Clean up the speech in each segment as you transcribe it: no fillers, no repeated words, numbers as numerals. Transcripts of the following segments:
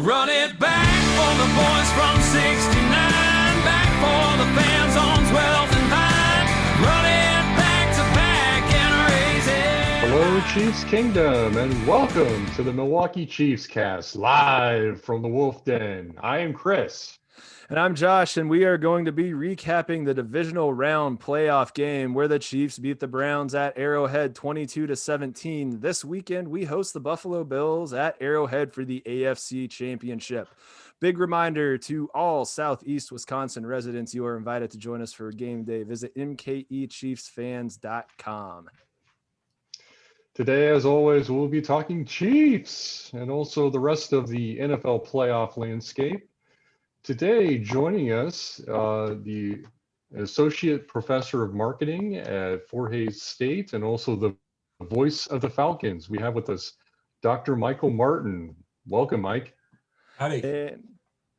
Run it back for the boys from 69, back for the fans on 12th and Vine. Run it back to back and raise it. Hello, Chiefs Kingdom, and welcome to the Milwaukee Chiefs cast live from the Wolf Den. I am Chris. And I'm Josh, and we are going to be recapping the divisional round playoff game where the Chiefs beat the Browns at Arrowhead 22-17. This weekend, we host the Buffalo Bills at Arrowhead for the AFC Championship. Big reminder to all Southeast Wisconsin residents, you are invited to join us for game day. Visit mkechiefsfans.com. Today, as always, we'll be talking Chiefs and also the rest of the NFL playoff landscape. Today, joining us, the Associate Professor of Marketing at Fort Hays State and also the voice of the Falcons. We have with us Dr. Michael Martin. Welcome, Mike. Howdy.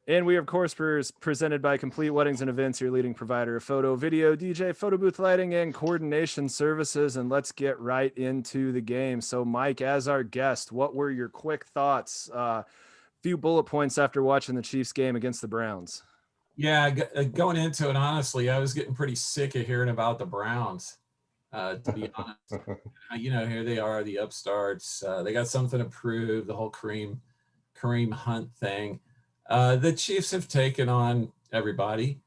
And we, of course, presented by Complete Weddings and Events, your leading provider of photo, video, DJ, photo booth lighting, and coordination services. And let's get right into the game. So, Mike, as our guest, what were your quick thoughts? Few bullet points after watching the Chiefs game against the Browns. Yeah, going into it, honestly, I was getting pretty sick of hearing about the Browns, to be honest. You know, here they are, the upstarts. They got something to prove, the whole Kareem Hunt thing. The Chiefs have taken on everybody.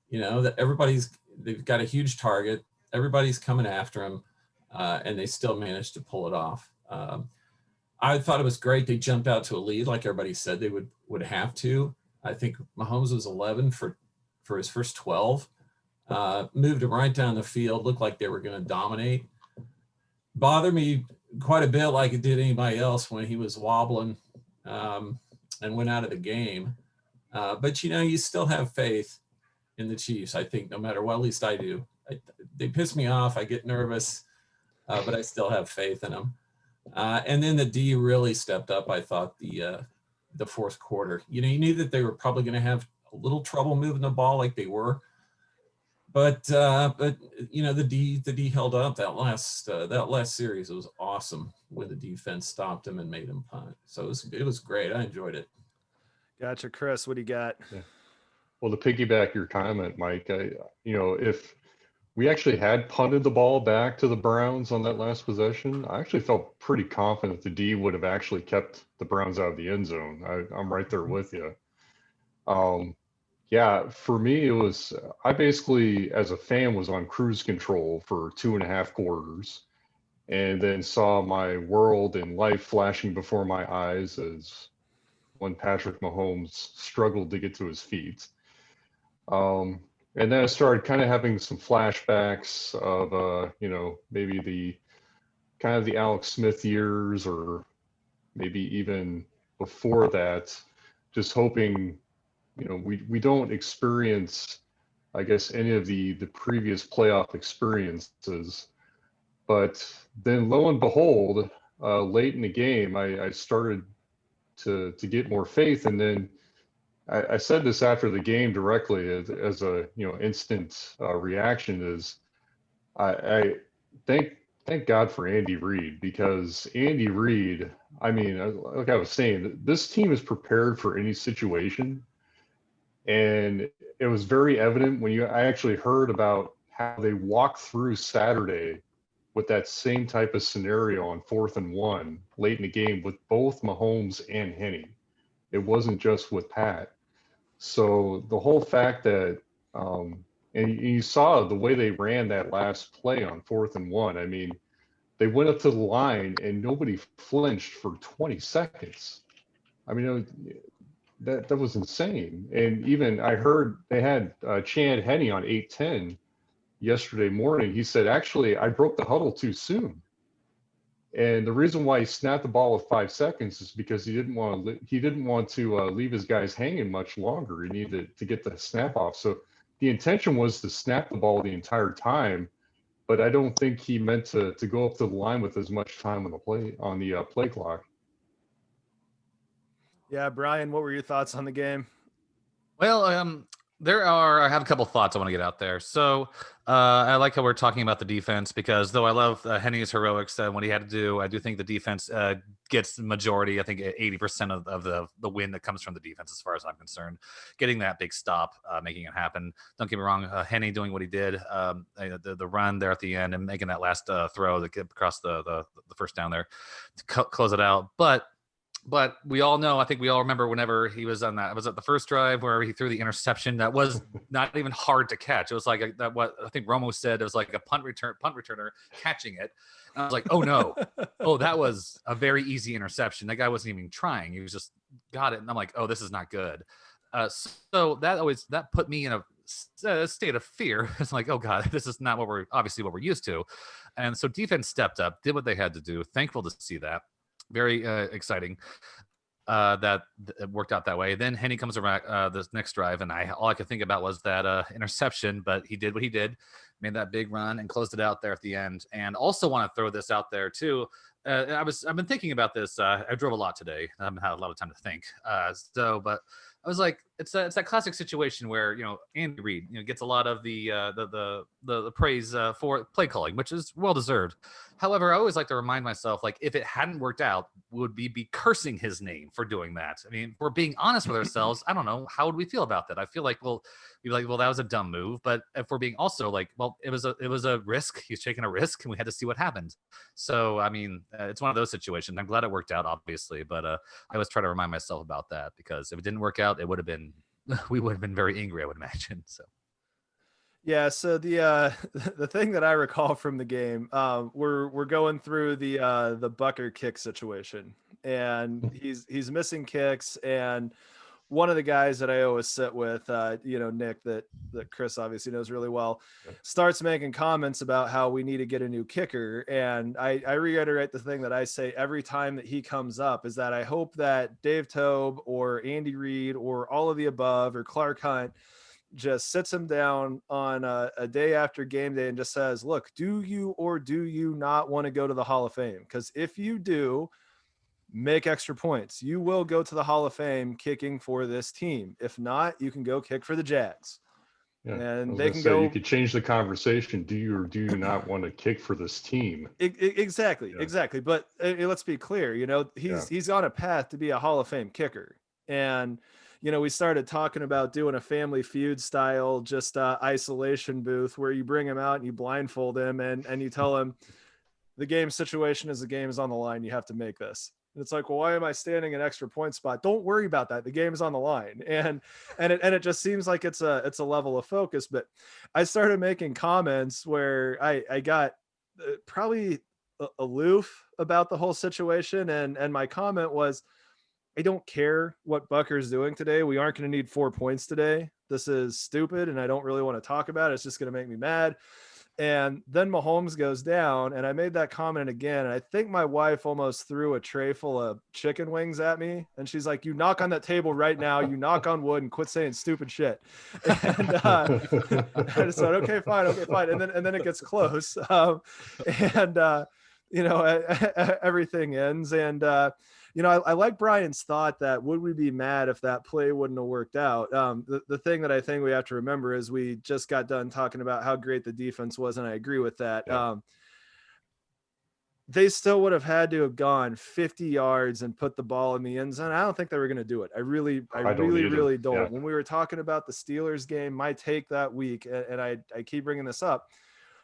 You know, they've got a huge target. Everybody's coming after them, and they still managed to pull it off. I thought it was great. They jumped out to a lead like everybody said they would have to. I think Mahomes was 11 for his first 12. Moved him right down the field. Looked like they were going to dominate. Bothered me quite a bit like it did anybody else when he was wobbling and went out of the game. But, you know, you still have faith in the Chiefs, I think, no matter what. At least I do. They piss me off. I get nervous, but I still have faith in them. And then the D really stepped up, I thought, the fourth quarter. You know, you knew that they were probably going to have a little trouble moving the ball like they were. But you know, the D held up. That last series, it was awesome when the defense stopped him and made him punt. So it was great. I enjoyed it. Gotcha. Chris, what do you got? Yeah. Well, to piggyback your comment, Mike, if we actually had punted the ball back to the Browns on that last possession, I actually felt pretty confident the D would have actually kept the Browns out of the end zone. I'm right there with you. Yeah, for me, I basically, as a fan, was on cruise control for 2.5 quarters and then saw my world and life flashing before my eyes as when Patrick Mahomes struggled to get to his feet. And then I started kind of having some flashbacks of, maybe the Alex Smith years, or maybe even before that, just hoping, we don't experience, I guess, any of the previous playoff experiences. But then lo and behold, late in the game, I started to get more faith. And then I said this after the game directly as a instant reaction is I thank God for Andy Reid, because Andy Reid, I mean, like I was saying, this team is prepared for any situation, and it was very evident when I actually heard about how they walked through Saturday with that same type of scenario on 4th and 1 late in the game with both Mahomes and Henne. It wasn't just with Pat. So the whole fact that, and you saw the way they ran that last play on 4th and 1. I mean, they went up to the line and nobody flinched for 20 seconds. I mean, that was insane. And even I heard they had Chad Henne on 810 yesterday morning. He said, actually, I broke the huddle too soon. And the reason why he snapped the ball with 5 seconds is because he didn't want to leave his guys hanging much longer. He needed to get the snap off. So the intention was to snap the ball the entire time, but I don't think he meant to go up to the line with as much time on the play clock. Yeah, Brian, what were your thoughts on the game? Well, I have a couple thoughts I want to get out there. So I like how we're talking about the defense, because though I love Henny's heroics and what he had to do, I do think the defense gets the majority. I think 80% of the win that comes from the defense, as far as I'm concerned, getting that big stop, making it happen. Don't get me wrong, Henny doing what he did, the run there at the end and making that last throw that get across the first down there to close it out. But we all know, I think we all remember whenever he was on that, it was at the first drive where he threw the interception that was not even hard to catch. It was like what I think Romo said, it was like a punt returner catching it. And I was like, oh no, that was a very easy interception. That guy wasn't even trying. He was just got it. And I'm like, oh, this is not good. So that put me in a state of fear. It's like, oh God, this is not what we're used to. And so defense stepped up, did what they had to do. Thankful to see that. Very exciting that it worked out that way. Then Henny comes around this next drive, and all I could think about was that interception, but he did what he did, made that big run and closed it out there at the end. And also want to throw this out there too. I've been thinking about this. I drove a lot today. I haven't had a lot of time to think. But I was like, it's that classic situation where, Andy Reid, gets a lot of the praise for play calling, which is well deserved. However, I always like to remind myself, like, if it hadn't worked out, would we be cursing his name for doing that? I mean, if we're being honest with ourselves, I don't know, how would we feel about that? I feel like we'll be like, well, that was a dumb move. But if we're being also like, well, it was a risk. He's taking a risk, and we had to see what happened. So, I mean, it's one of those situations. I'm glad it worked out, obviously, but I always try to remind myself about that, because if it didn't work out, we would have been very angry, I would imagine. So. Yeah, so the thing that I recall from the game, we're going through the Bucker kick situation, and he's missing kicks, and one of the guys that I always sit with, Nick, that Chris obviously knows really well, starts making comments about how we need to get a new kicker, and I reiterate the thing that I say every time that he comes up, is that I hope that Dave Toub or Andy Reid or all of the above or Clark Hunt just sits him down on a day after game day and just says, look, do you or do you not want to go to the Hall of Fame? Because if you do, make extra points. You will go to the Hall of Fame kicking for this team. If not, you can go kick for the Jags. Yeah, and they can go. You could change the conversation. Do you or do you not want to kick for this team? Exactly. But let's be clear. He's on a path to be a Hall of Fame kicker, and we started talking about doing a Family Feud style, just isolation booth where you bring him out and you blindfold him and you tell him the game situation is the game is on the line. You have to make this. And it's like, well, why am I standing an extra point spot? Don't worry about that. The game is on the line. And it just seems like it's a level of focus. But I started making comments where I got probably aloof about the whole situation. And my comment was, I don't care what Bucker's doing today. We aren't going to need 4 points today. This is stupid, and I don't really want to talk about it. It's just going to make me mad. And then Mahomes goes down, and I made that comment again. And I think my wife almost threw a tray full of chicken wings at me. And she's like, you knock on that table right now. You knock on wood and quit saying stupid shit. And I just said, okay, fine. And then it gets close. Everything ends. And, I like Brian's thought that would we be mad if that play wouldn't have worked out? The thing that I think we have to remember is we just got done talking about how great the defense was, and I agree with that. Yeah. They still would have had to have gone 50 yards and put the ball in the end zone. I don't think they were going to do it. I really don't. Yeah. When we were talking about the Steelers game, my take that week, and I keep bringing this up,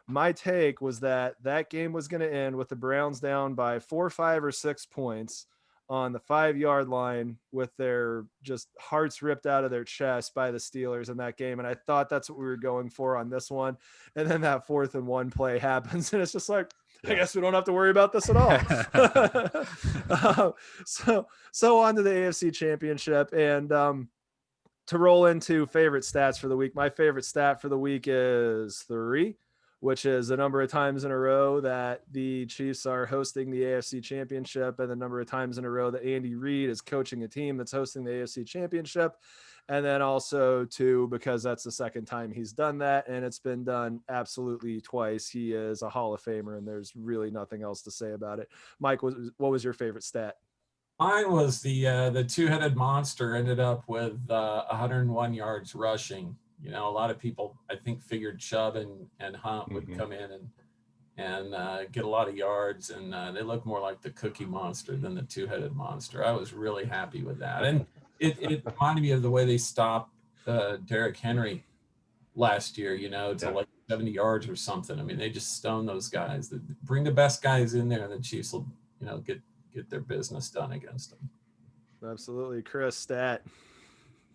my take was that game was going to end with the Browns down by 4, 5, or 6 points on the 5-yard line with their just hearts ripped out of their chest by the Steelers in that game. And I thought that's what we were going for on this one. And then that 4th and 1 play happens. And it's just like, I guess we don't have to worry about this at all. So on to the AFC Championship. And to roll into favorite stats for the week, my favorite stat for the week is 3. Which is a number of times in a row that the Chiefs are hosting the AFC Championship, and the number of times in a row that Andy Reid is coaching a team that's hosting the AFC Championship. And then also 2, because that's the second time he's done that, and it's been done absolutely twice. He is a Hall of Famer, and there's really nothing else to say about it. Mike, what was your favorite stat? Mine was the two-headed monster ended up with 101 yards rushing. You know, a lot of people I think figured Chubb and Hunt would Mhm. come in and get a lot of yards, and they look more like the Cookie Monster than the two-headed monster. I was really happy with that, and it reminded me of the way they stopped Derrick Henry last year. You know, to Yeah. like 70 yards or something. I mean, they just stone those guys. Bring the best guys in there, and the Chiefs will, you know, get their business done against them. Absolutely. Chris, stat.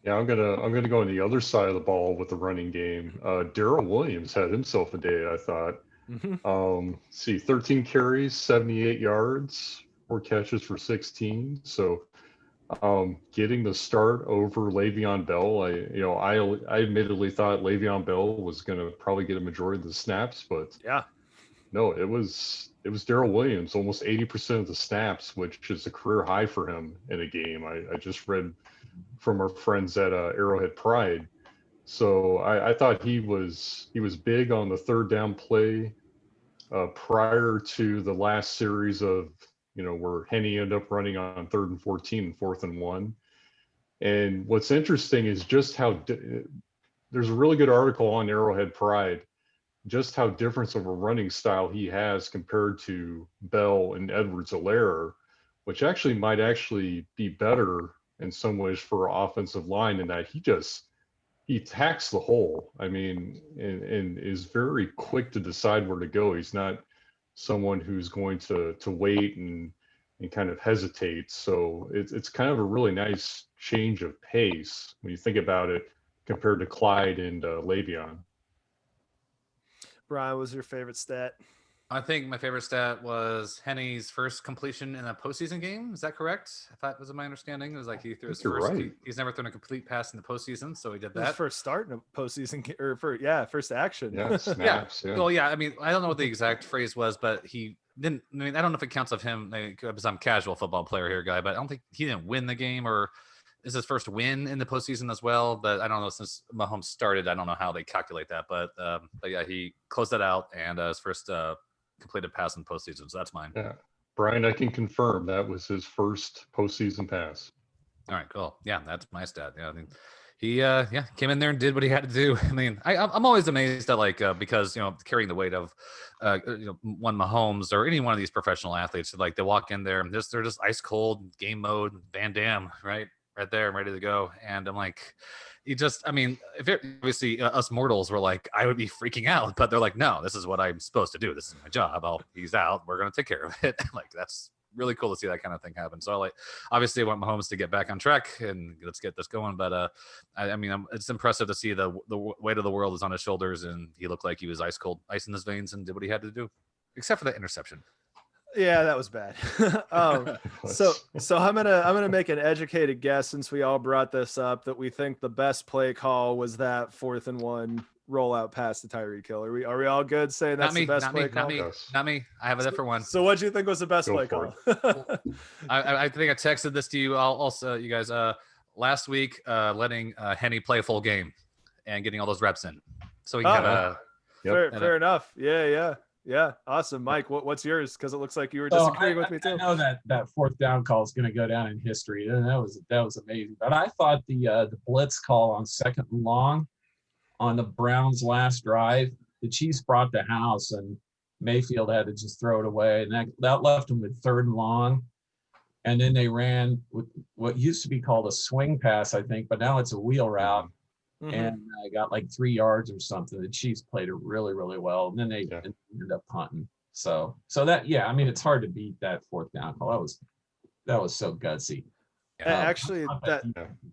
Yeah, I'm gonna go on the other side of the ball with the running game. Daryl Williams had himself a day, I thought. Mhm. See, 13 carries, 78 yards, 4 catches for 16. So getting the start over Le'Veon Bell, I admittedly thought Le'Veon Bell was gonna probably get a majority of the snaps, but Yeah. no, it was Daryl Williams, almost 80% of the snaps, which is a career high for him in a game. I just read from our friends at Arrowhead Pride. So I thought he was big on the third down play prior to the last series of where Henny ended up running on 3rd and 14 and 4th and 1. And what's interesting is just how there's a really good article on Arrowhead Pride, just how different of a running style he has compared to Bell and Edwards-Helaire, which actually might actually be better in some ways for offensive line in that he attacks the hole. I mean, and is very quick to decide where to go. He's not someone who's going to wait and kind of hesitate. So it's kind of a really nice change of pace when you think about it compared to Clyde and Le'Veon. Brian, what was your favorite stat? I think my favorite stat was Henny's first completion in a postseason game. Is that correct? If that was my understanding, it was like he threw his You're first. right. He's never thrown a complete pass in the postseason, so he did His that. first start in a postseason or first action. Yeah, snaps. Yeah. Well, yeah. I mean, I don't know what the exact phrase was, but he didn't. I mean, I don't know if it counts of him because I'm a casual football player here, guy. But I don't think he didn't win the game, or is his first win in the postseason as well. But I don't know, since Mahomes started, I don't know how they calculate that. But yeah, he closed that out and his first completed pass in the postseason. So that's mine. Yeah. Brian, I can confirm that was his first postseason pass. All right, cool. Yeah, that's my stat. Yeah, I think he came in there and did what he had to do. I mean, I'm always amazed at because carrying the weight of one Mahomes or any one of these professional athletes, like they walk in there and they're just ice cold, game mode, Van Damme, right there, ready to go. And I'm like, obviously us mortals were like, I would be freaking out, but they're like, no, this is what I'm supposed to do. This is my job. He's out. We're going to take care of it. Like, that's really cool to see that kind of thing happen. So obviously I want Mahomes to get back on track and let's get this going. But it's impressive to see the weight of the world is on his shoulders, and he looked like he was ice cold, ice in his veins, and did what he had to do, except for the interception. Yeah, that was bad. So I'm gonna make an educated guess, since we all brought this up, that we think the best play call was that 4th and 1 rollout pass to Tyreek Hill. Are we all good saying that's the best play call? Not me. I have a different one. So what do you think was the best Go play for call? I think I texted this to you also, you guys, last week, letting Henny play a full game and getting all those reps in. So we can have Fair enough. Yeah. Awesome. Mike, what's yours? Because it looks like you were disagreeing with me too. I know that 4th down call is going to go down in history, and that was amazing. But I thought the blitz call on 2nd and long on the Browns' last drive, the Chiefs brought the house, and Mayfield had to just throw it away, and that left them with 3rd and long. And then they ran with what used to be called a swing pass, I think, but now it's a wheel route. Mhm. And I got like 3 yards or something. The Chiefs played it really, really well, and then they ended up punting. So that, I mean, it's hard to beat that 4th down call. That was so gutsy. Actually, that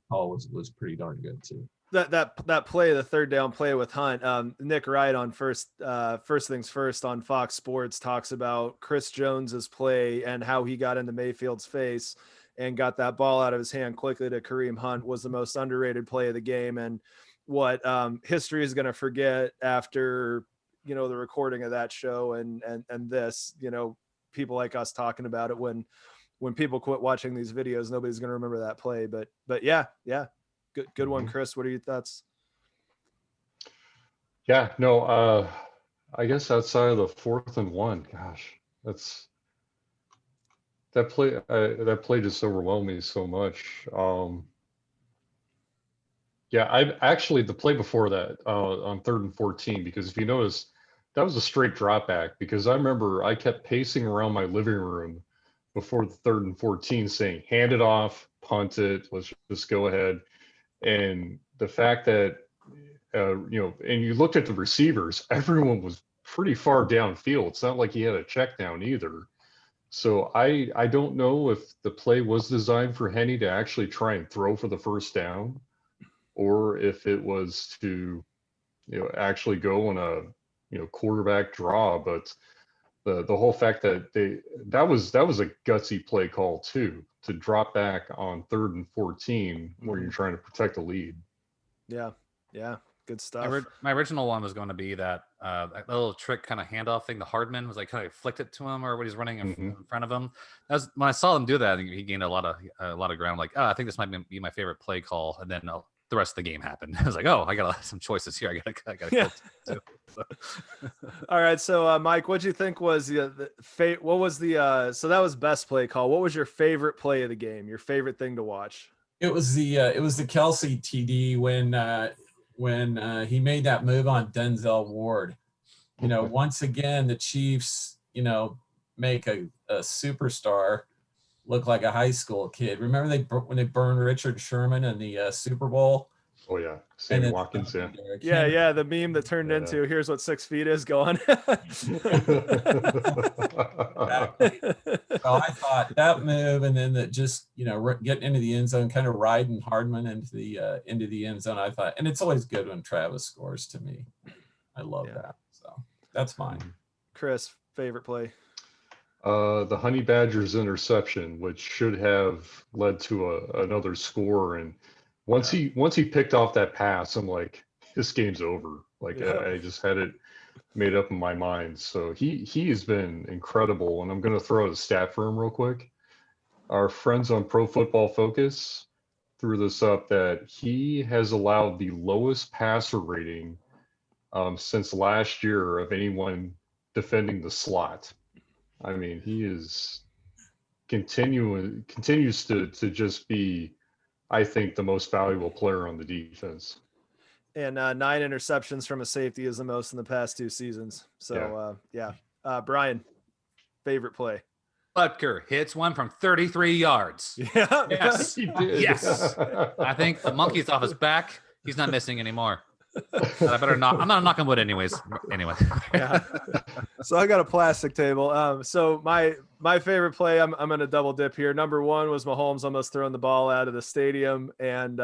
call was pretty darn good too. That play, the 3rd down play with Hunt, Nick Wright on first things first on Fox Sports talks about Chris Jones's play and how he got into Mayfield's face and got that ball out of his hand quickly to Kareem Hunt was the most underrated play of the game. And what history is going to forget after, the recording of that show and this, people like us talking about it, when people quit watching these videos, nobody's going to remember that play. But yeah. Good one, Chris. What are your thoughts? Yeah, no, I guess outside of the 4th and 1, gosh, that play just overwhelmed me so much. Yeah, I actually the play before that on 3rd and 14, because if you notice, that was a straight drop back, because I remember I kept pacing around my living room before the 3rd and 14 saying, hand it off, punt it, let's just go ahead. And the fact that, and you looked at the receivers, everyone was pretty far downfield. It's not like he had a check down either. So I don't know if the play was designed for Henny to actually try and throw for the first down, or if it was to, actually go on a, quarterback draw. But the whole fact that that was a gutsy play call too, to drop back on 3rd and 14 where you're trying to protect the lead. Yeah. Good stuff. My original one was going to be that that little trick kind of handoff thing. The Hardman was like kind of flicked it to him, or when he's running in front of him. That was, when I saw him do that, he gained a lot of ground. Like, I think this might be my favorite play call. And then the rest of the game happened. I was like, I got some choices here. I got to kill too. All right, so Mike, what'd you think was the what was the so that was best play call. What was your favorite play of the game? Your favorite thing to watch? It was the Kelsey TD when he made that move on Denzel Ward. Once again, the Chiefs, make a superstar look like a high school kid. Remember when they burned Richard Sherman in the Super Bowl? Oh yeah, Sammy Watkins. Yeah, the meme that turned into "Here's what 6 feet is" going. So I thought that move, and then that just getting into the end zone, kind of riding Hardman into the end zone. I thought, and it's always good when Travis scores. To me, I love that. So that's mine. Chris, favorite play? The Honey Badgers interception, which should have led to another score, and once he picked off that pass, I'm like, this game's over. Like, I just had it made up in my mind. So he has been incredible. And I'm going to throw out a stat for him real quick. Our friends on Pro Football Focus threw this up, that he has allowed the lowest passer rating since last year of anyone defending the slot. I mean, he is continues to just be, I think, the most valuable player on the defense. And 9 interceptions from a safety is the most in the past 2 seasons. So Brian, favorite play? Butker hits one from 33 yards. Yeah. Yes. He did. Yes. I think the monkey's off his back. He's not missing anymore. But I better not. I'm not knocking wood anyways. Anyway. Yeah. So I got a plastic table. So my favorite play, I'm going to double dip here. Number 1 was Mahomes almost throwing the ball out of the stadium. And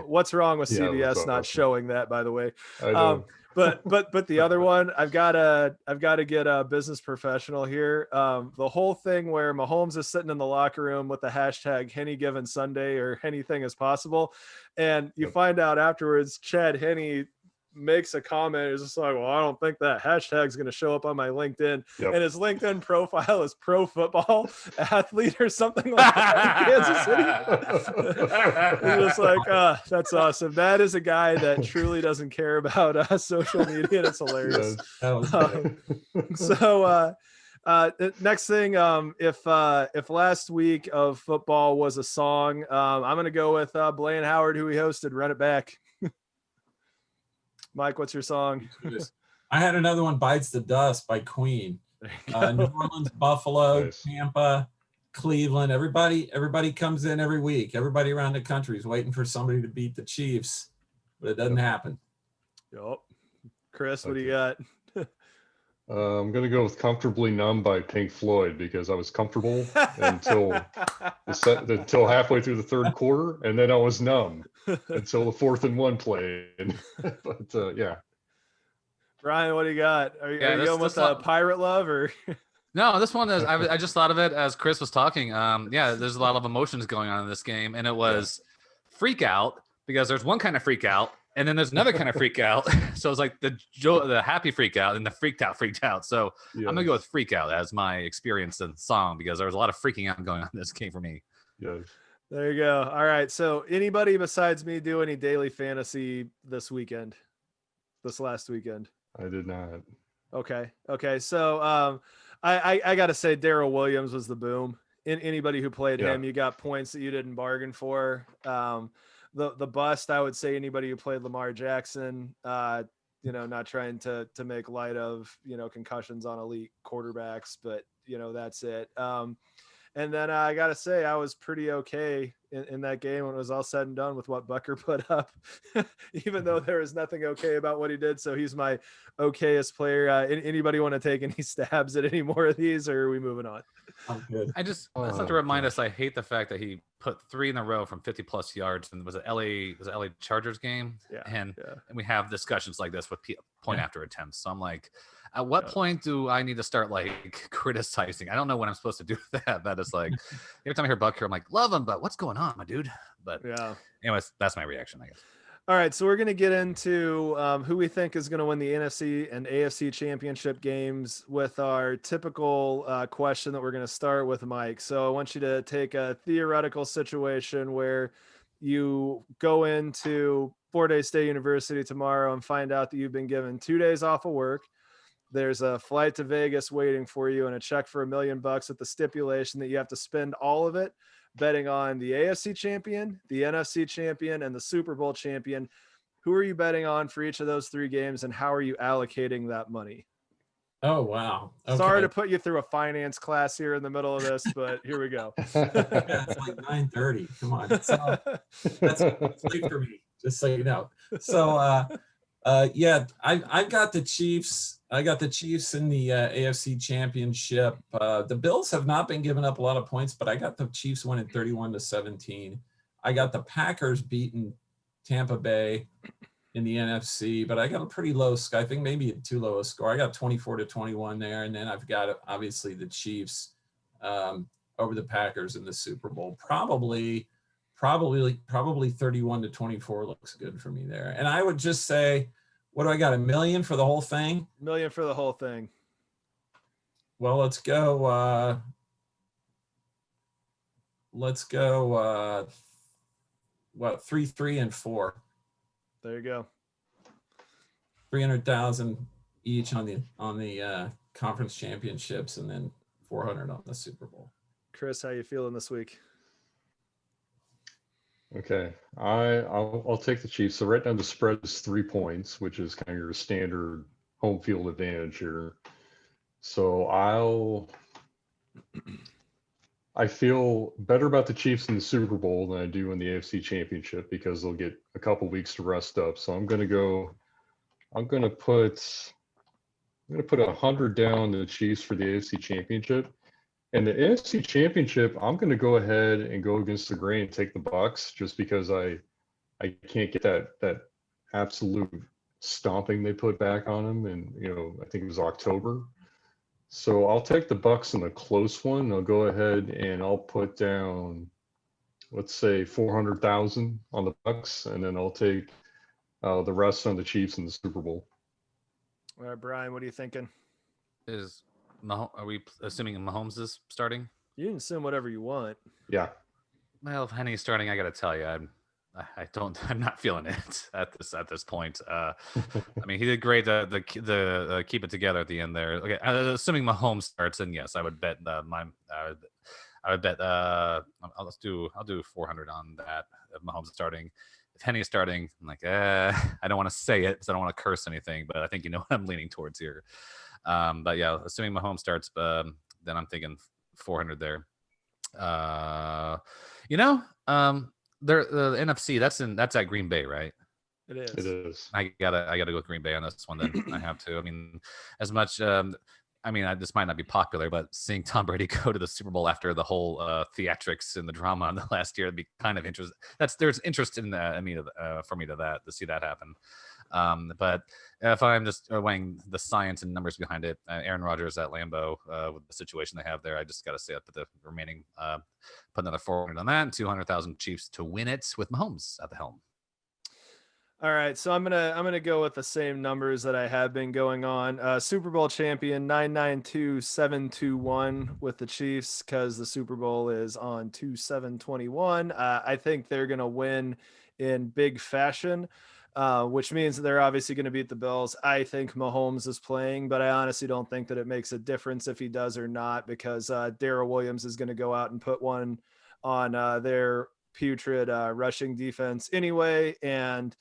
what's wrong with CBS not showing that, by the way? I know. But the other one, I've got to get a business professional here. The whole thing where Mahomes is sitting in the locker room with the hashtag Henny Given Sunday, or anything is possible, and you find out afterwards Chad Henne makes a comment. It's just like, well, I don't think that hashtag is going to show up on my LinkedIn. And his LinkedIn profile is pro football athlete or something like that in Kansas City. He's just like, that's awesome. That is a guy that truly doesn't care about social media, and it's hilarious. Next thing, if last week of football was a song, I'm going to go with Blaine Howard, who we hosted, Run It Back. Mike, what's your song? I had another one, Bites the Dust by Queen. New Orleans, Buffalo, Tampa, Cleveland. Everybody comes in every week. Everybody around the country is waiting for somebody to beat the Chiefs, but it doesn't happen. Yep. Chris, what do you got? I'm going to go with Comfortably Numb by Pink Floyd, because I was comfortable until halfway through the third quarter, and then I was numb until the 4th and 1 play. But yeah. Brian, what do you got? Are you going with Pirate Love or? No, this one is, I just thought of it as Chris was talking. There's a lot of emotions going on in this game, and it was freak out, because there's one kind of freak out, and then there's another kind of freak out. So it's like the happy freak out and the freaked out. So I'm gonna go with freak out as my experience in the song, because there was a lot of freaking out going on in this game for me. Yes. There you go. All right. So anybody besides me do any daily fantasy this last weekend? I did not. Okay. So I got to say Darrell Williams was the boom. anybody who played Yeah. him, you got points that you didn't bargain for. The bust, I would say anybody who played Lamar Jackson, not trying to make light of, concussions on elite quarterbacks, but that's it. And then I got to say, I was pretty okay in that game when it was all said and done with what Bucker put up, even though there was nothing okay about what he did. So he's my okayest player. Anybody want to take any stabs at any more of these, or are we moving on? I'm good. I just have to remind us. I hate the fact that he put 3 in a row from 50+ yards, and was it LA Chargers game? Yeah, and yeah. we have discussions like this with point after attempts. So I'm like, at what point do I need to start like criticizing? I don't know when I'm supposed to do that. That is like every time I hear Bucker, I'm like, love him, but what's going on, my dude? But Yeah. anyways, that's my reaction, I guess. All right, so we're going to get into who we think is going to win the NFC and AFC championship games with our typical question that we're going to start with, Mike. So I want you to take a theoretical situation where you go into Fort Hays State University tomorrow and find out that you've been given 2 days off of work. There's a flight to Vegas waiting for you and a check for $1 million with the stipulation that you have to spend all of it betting on the AFC champion, the NFC champion, and the Super Bowl champion. Who are you betting on for each of those 3 games, and how are you allocating that money? Oh, wow. Okay. Sorry to put you through a finance class here in the middle of this, but here we go. Yeah, it's like 9:30. Come on. So that's late for me, just so you know. So, I've got the Chiefs. I got the Chiefs in the AFC Championship. The Bills have not been giving up a lot of points, but I got the Chiefs winning 31-17. I got the Packers beating Tampa Bay in the NFC, but I got a pretty low score. I think maybe too low a score. I got 24-21 there, and then I've got obviously the Chiefs over the Packers in the Super Bowl. Probably 31-24 looks good for me there. And I would just say, what do I got? $1 million for the whole thing? $1 million for the whole thing. Well, let's go. 3, 3, and 4. There you go. 300,000 each on the conference championships, and then 400 on the Super Bowl. Chris, how you feeling this week? Okay, I'll take the Chiefs. So right now the spread is 3 points, which is kind of your standard home field advantage here. So I feel better about the Chiefs in the Super Bowl than I do in the AFC Championship because they'll get a couple weeks to rest up. So I'm gonna put 100 down to the Chiefs for the AFC Championship. And the NFC Championship, I'm going to go ahead and go against the grain and take the Bucks just because I can't get that absolute stomping they put back on them. And, I think it was October. So I'll take the Bucks in a close one. I'll go ahead and I'll put down, let's say 400,000 on the Bucks, and then I'll take the rest on the Chiefs in the Super Bowl. All right, Brian, what are you thinking? Are we assuming Mahomes is starting? You can assume whatever you want. Yeah. Well, if Henny's starting, I got to tell you, I'm not feeling it at this point. I mean, he did great the keep it together at the end there. Okay, assuming Mahomes starts, then yes, I would bet I'll do 400 on that if Mahomes is starting. If Henny is starting, I'm like, I don't want to say it because I don't want to curse anything, but I think you know what I'm leaning towards here. But yeah, assuming Mahomes starts, then I'm thinking 400 there. The NFC that's at Green Bay, right? It is. It is. I gotta go with Green Bay on this one. Then I have to. I mean, as much. This might not be popular, but seeing Tom Brady go to the Super Bowl after the whole theatrics and the drama in the last year would be kind of interesting. There's interest in that. For me to see that happen. But if I'm just weighing the science and numbers behind it, Aaron Rodgers at Lambeau with the situation they have there, I just got to say up the remaining, put another 400 on that and 200,000 Chiefs to win it with Mahomes at the helm. All right, so I'm gonna go with the same numbers that I have been going on. Super Bowl champion 992-721 with the Chiefs because the Super Bowl is on 2/7/21. I think they're gonna win in big fashion. which means that they're obviously going to beat the Bills. I think Mahomes is playing, but I honestly don't think that it makes a difference if he does or not, because Darrell Williams is going to go out and put one on their putrid rushing defense anyway. And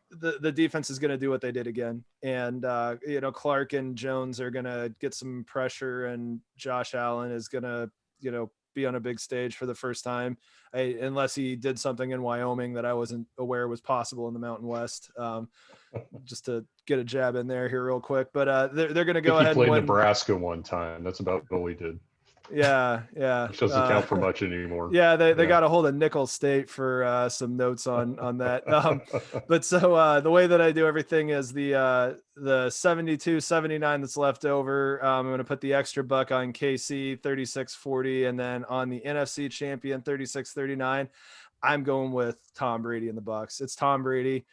the defense is going to do what they did again. And, Clark and Jones are going to get some pressure, and Josh Allen is going to, be on a big stage for the first time, unless he did something in Wyoming that I wasn't aware was possible in the Mountain West. Just to get a jab in there here real quick, but they're going to go ahead He played and win. Nebraska one time. That's about all he did. Yeah. Which doesn't count for much anymore. Yeah, they got a hold of Nicholls State for some notes on that. But so the way that I do everything is the 72-79 that's left over. I'm going to put the extra buck on KC 36-40, and then on the NFC champion 36-39, I'm going with Tom Brady in the Bucs. It's Tom Brady.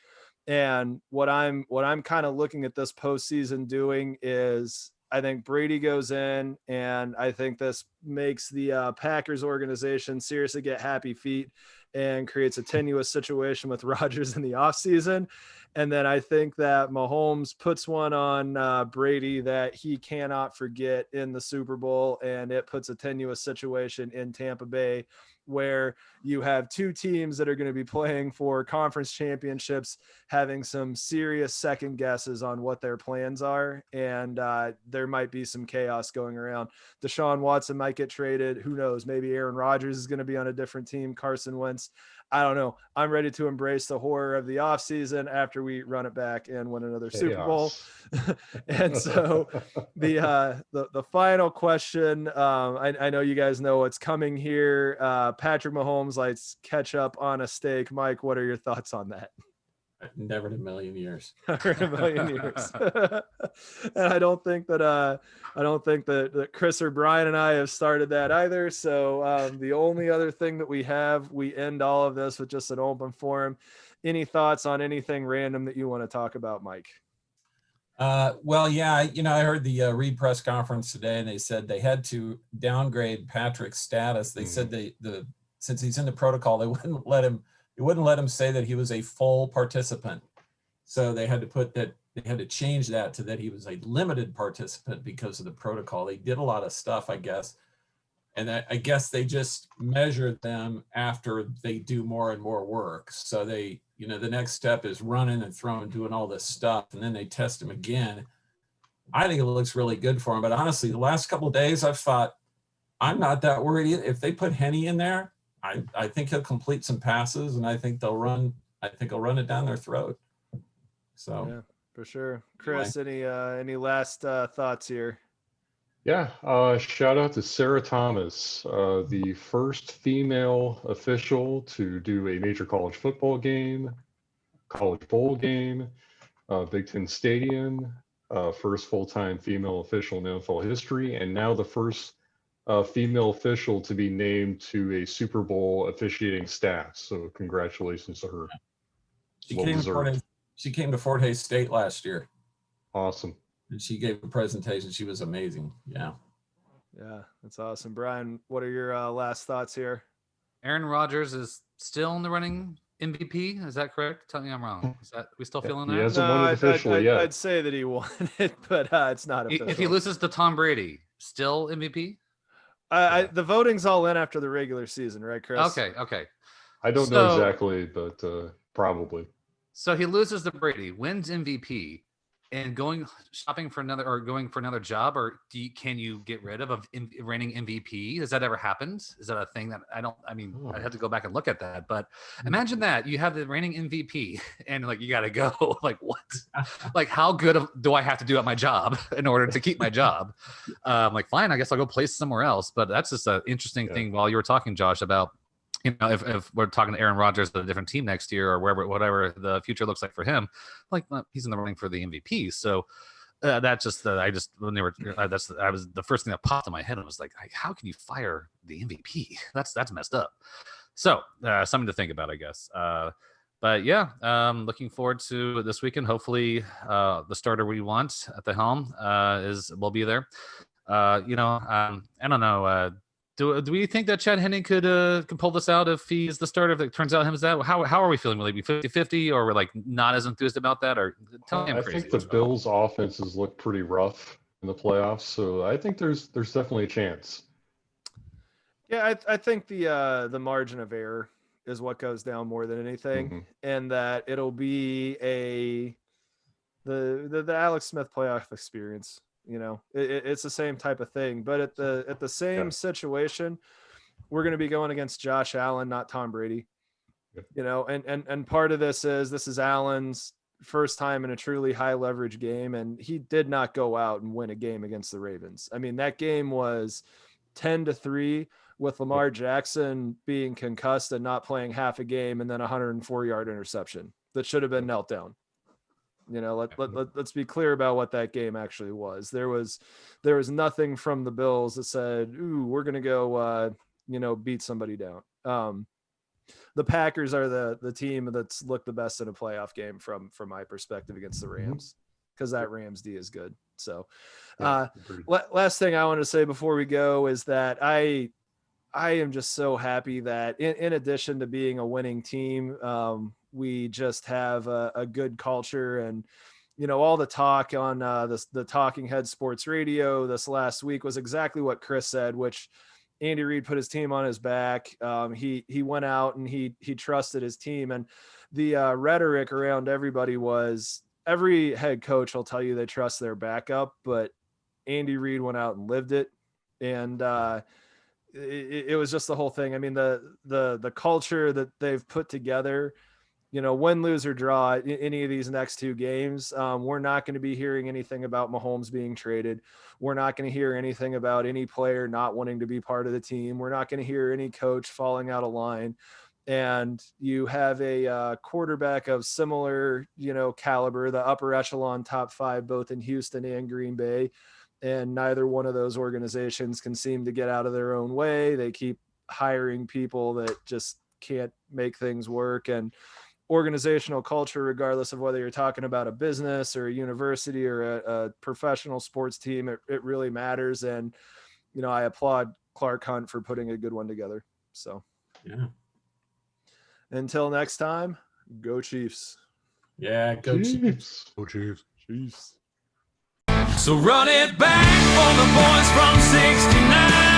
And what I'm kind of looking at this postseason doing is, I think Brady goes in, and I think this makes the Packers organization seriously get happy feet and creates a tenuous situation with Rodgers in the offseason. And then I think that Mahomes puts one on Brady that he cannot forget in the Super Bowl, and it puts a tenuous situation in Tampa Bay, where you have two teams that are going to be playing for conference championships having some serious second guesses on what their plans are. And there might be some chaos going around. Deshaun Watson might get traded. Who knows? Maybe Aaron Rodgers is going to be on a different team. Carson Wentz. I don't know. I'm ready to embrace the horror of the offseason after we run it back and win another Super Bowl. And so the final question, I know you guys know what's coming here. Patrick Mahomes likes ketchup on a steak. Mike, what are your thoughts on that? Never in a million years. Never in a million years. And I don't think that Chris or Brian and I have started that either. So the only other thing that we end all of this with just an open forum. Any thoughts on anything random that you want to talk about, Mike? Well, yeah, I heard the Reed press conference today, and they said they had to downgrade Patrick's status. They said since he's in the protocol, they wouldn't let him say that he was a full participant. So they had to change that to that he was a limited participant because of the protocol. They did a lot of stuff, I guess. And I guess they just measured them after they do more and more work. So they, the next step is running and throwing, doing all this stuff. And then they test him again. I think it looks really good for him. But honestly, the last couple of days, I've thought, I'm not that worried. If they put Henny in there, I think he'll complete some passes, and I think he'll run it down their throat. So yeah, for sure. Chris, any last thoughts here? Yeah, shout out to Sarah Thomas, the first female official to do a major college football game, college bowl game, Big Ten Stadium, first full-time female official in NFL history, and now the first female official to be named to a Super Bowl officiating staff. So congratulations to her. She came to Fort Hays State last year. Awesome. And she gave a presentation. She was amazing. Yeah. Yeah, that's awesome. Brian, what are your last thoughts here? Aaron Rodgers is still in the running MVP. Is that correct? Tell me I'm wrong. Is that we still feeling that? He hasn't won it officially yet. I'd say that he won it, but it's not official. If he loses to Tom Brady, still MVP? The voting's all in after the regular season, right, Chris? Okay. I don't know exactly, but probably. So he loses to Brady, wins MVP, and going for another job, or can you get rid of reigning MVP? Has that ever happened? Is that a thing that I'd have to go back and look at that, but imagine that you have the reigning MVP and you got to go. Like what? Like how good do I have to do at my job in order to keep my job? Fine, I guess I'll go play somewhere else. But that's just an interesting thing. While you were talking, Josh, about if we're talking to Aaron Rodgers at a different team next year or whatever the future looks like for him, he's in the running for the MVP. So that's just that's the first thing that popped in my head. I was like, how can you fire the MVP? That's messed up. So something to think about, I guess. But yeah, looking forward to this weekend. Hopefully the starter we want at the helm will be there. I don't know. Do we think that Chad Henning could pull this out if he's the starter? If it turns out him as that, how are we feeling? Will he be 50-50, or we're like not as enthused about that? Or tell me I'm I crazy. think the Bills' offenses look pretty rough in the playoffs, so I think there's definitely a chance. Yeah, I think the margin of error is what goes down more than anything, Mhm. and that it'll be the Alex Smith playoff experience. You know, it's the same type of thing, but at the same Yeah. situation, we're going to be going against Josh Allen, not Tom Brady. Yep. You know, and part of this is Allen's first time in a truly high leverage game, and he did not go out and win a game against the Ravens. I mean, that game was 10-3 with Lamar Jackson being concussed and not playing half a game, and then a 104-yard interception that should have been knelt down. You know, let's be clear about what that game actually was. There was nothing from the Bills that said, "Ooh, we're going to go, beat somebody down." The Packers are the team that's looked the best in a playoff game from my perspective against the Rams, because that Rams D is good. So, Yeah, agreed. last thing I want to say before we go is that I am just so happy that in addition to being a winning team, we just have a good culture. And, you know, all the talk on the Talking Head Sports Radio this last week was exactly what Chris said, which Andy Reid put his team on his back. He went out and he trusted his team. And the rhetoric around everybody was, every head coach will tell you they trust their backup, but Andy Reid went out and lived it. And it was just the whole thing. I mean, the culture that they've put together, you know, win, lose, or draw any of these next two games, we're not going to be hearing anything about Mahomes being traded. We're not going to hear anything about any player not wanting to be part of the team. We're not going to hear any coach falling out of line. And you have a quarterback of similar, you know, caliber, the upper echelon top 5, both in Houston and Green Bay. And neither one of those organizations can seem to get out of their own way. They keep hiring people that just can't make things work. And organizational culture, regardless of whether you're talking about a business or a university or a professional sports team, it really matters. And, you know, I applaud Clark Hunt for putting a good one together. So, Yeah. Until next time, go Chiefs. Yeah. Go Chiefs. Chiefs. Chiefs. So run it back for the boys from 69.